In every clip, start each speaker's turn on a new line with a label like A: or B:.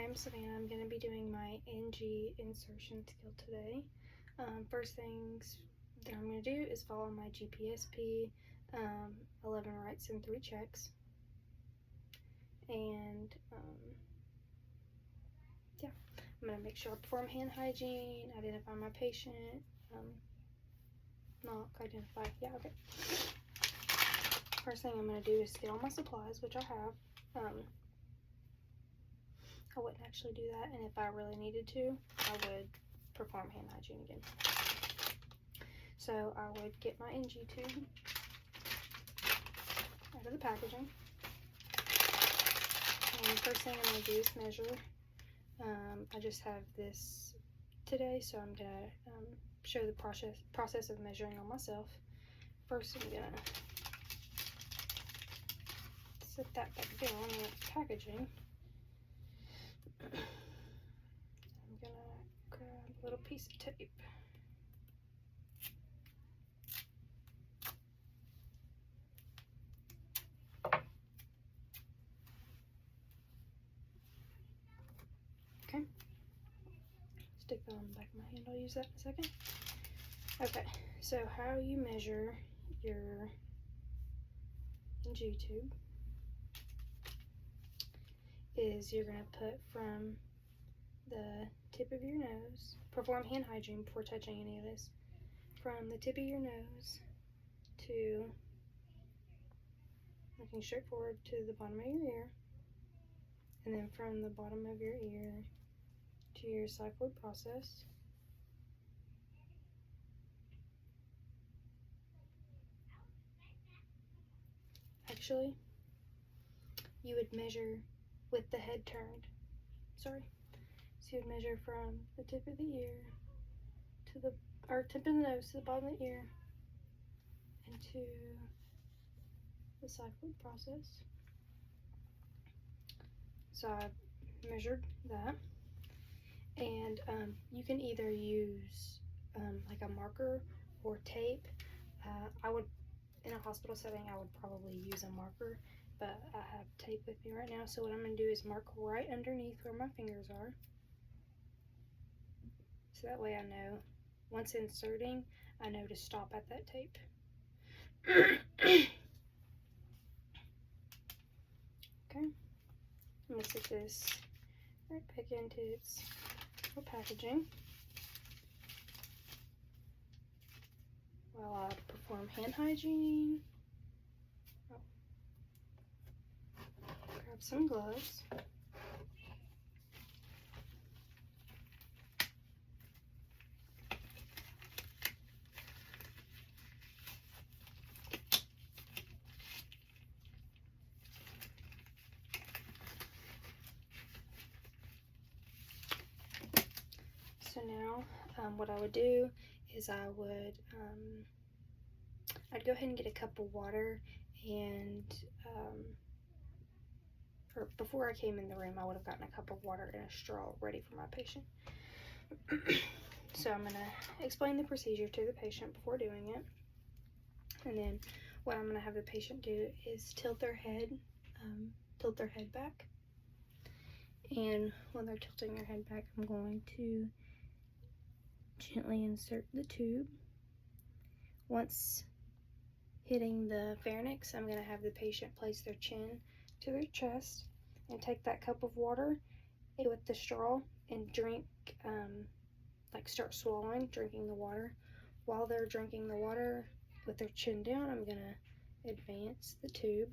A: I'm Savannah. I'm going to be doing my NG insertion skill today. First things that I'm going to do is follow my GPSP, 11 writes and 3 checks. And yeah, I'm going to make sure I perform hand hygiene, identify my patient, knock, identify, yeah, okay. First thing I'm going to do is get all my supplies, which I have. I wouldn't actually do that, and if I really needed to, I would perform hand hygiene again. So I would get my NG tube out of the packaging, and the first thing I'm going to do is measure. I just have this today, so I'm going to show the process of measuring on myself. First, I'm going to set that back down in the packaging. I'm going to grab a little piece of tape. Okay, stick that on the back of my hand. I'll use that in a second. Okay, so how you measure your NG tube is you're going to put from the tip of your nose, perform hand hygiene before touching any of this, from the tip of your nose to, looking straight forward, to the bottom of your ear, and then from the bottom of your ear to your cycloid process. Actually, you would measure with the head turned. Sorry. So you would measure from the tip of the ear to the, or tip of the nose to the bottom of the ear and to the cycloid process. So I measured that, and you can either use like a marker or tape. I would, in a hospital setting, I would probably use a marker, but I have tape with me right now, so what I'm going to do is mark right underneath where my fingers are. So that way I know, once inserting, I know to stop at that tape. Okay. I'm going to set this right back into its little packaging while I perform hand hygiene. Oh. Grab some gloves. So now what I would do is I'd go ahead and get a cup of water, and or before I came in the room, I would have gotten a cup of water and a straw ready for my patient. So I'm going to explain the procedure to the patient before doing it, and then what I'm going to have the patient do is tilt their head back, and when they're tilting their head back, I'm going to gently insert the tube. Once hitting the pharynx, I'm going to have the patient place their chin to their chest and take that cup of water with the straw and drink, like start swallowing, drinking the water. While they're drinking the water with their chin down, I'm going to advance the tube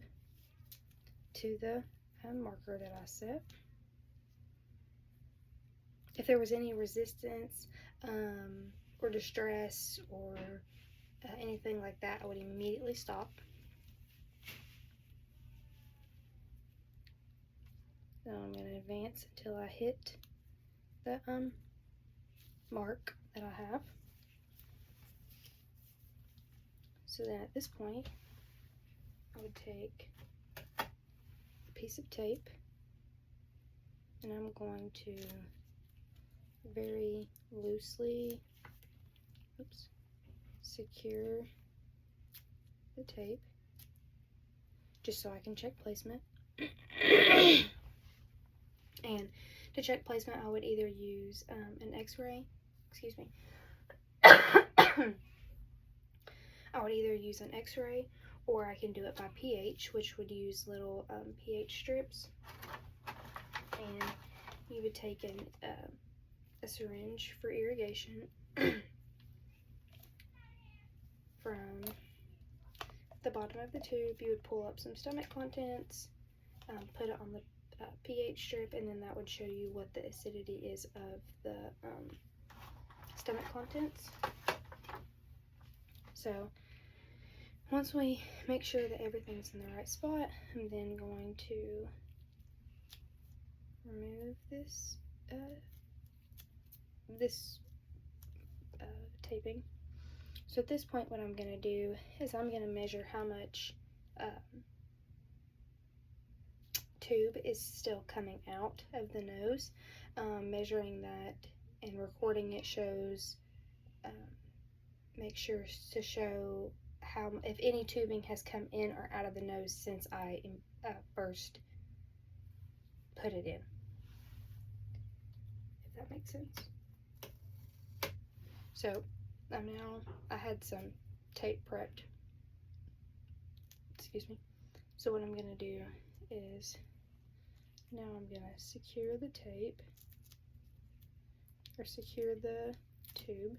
A: to the marker that I set. If there was any resistance or distress or anything like that, I would immediately stop. Then I'm going to advance until I hit the mark that I have. So then at this point, I would take a piece of tape, and I'm going to very loosely, secure the tape, just so I can check placement. And To check placement, I would either use an x-ray, excuse me, I would either use an x-ray, or I can do it by pH, which would use little pH strips. And you would take a syringe for irrigation from the bottom of the tube. You would pull up some stomach contents, put it on the pH strip, and then that would show you what the acidity is of the stomach contents. So once we make sure that everything's in the right spot, I'm then going to remove this taping. So at this point, what I'm going to do is I'm going to measure how much tube is still coming out of the nose. Measuring that and recording it shows, make sure to show how, if any tubing has come in or out of the nose since I first put it in, if that makes sense. So now I had some tape prepped, excuse me. So what I'm going to do is, now I'm going to secure the tape, or secure the tube.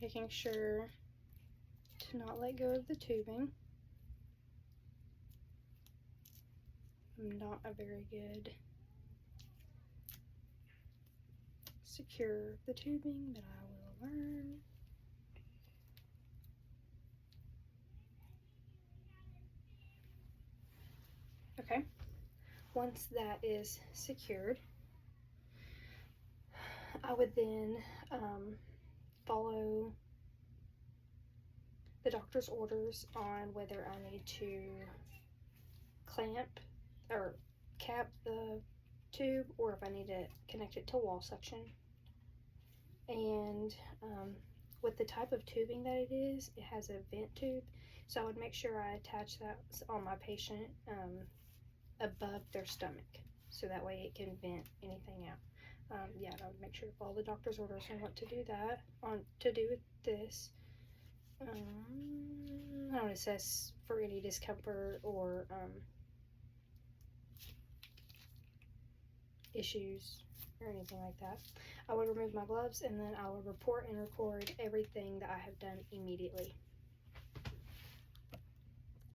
A: Making sure to not let go of the tubing. I'm not a very good secure the tubing, but I will learn. Okay, once that is secured, I would then follow the doctor's orders on whether I need to clamp or cap the tube, or if I need to connect it to wall suction. And with the type of tubing that it is, it has a vent tube, so I would make sure I attach that on my patient above their stomach, so that way it can vent anything out. Yeah, I would make sure to follow the doctor's orders on what to do that to do with this. I don't assess for any discomfort or issues or anything like that. I would remove my gloves, and then I would report and record everything that I have done immediately.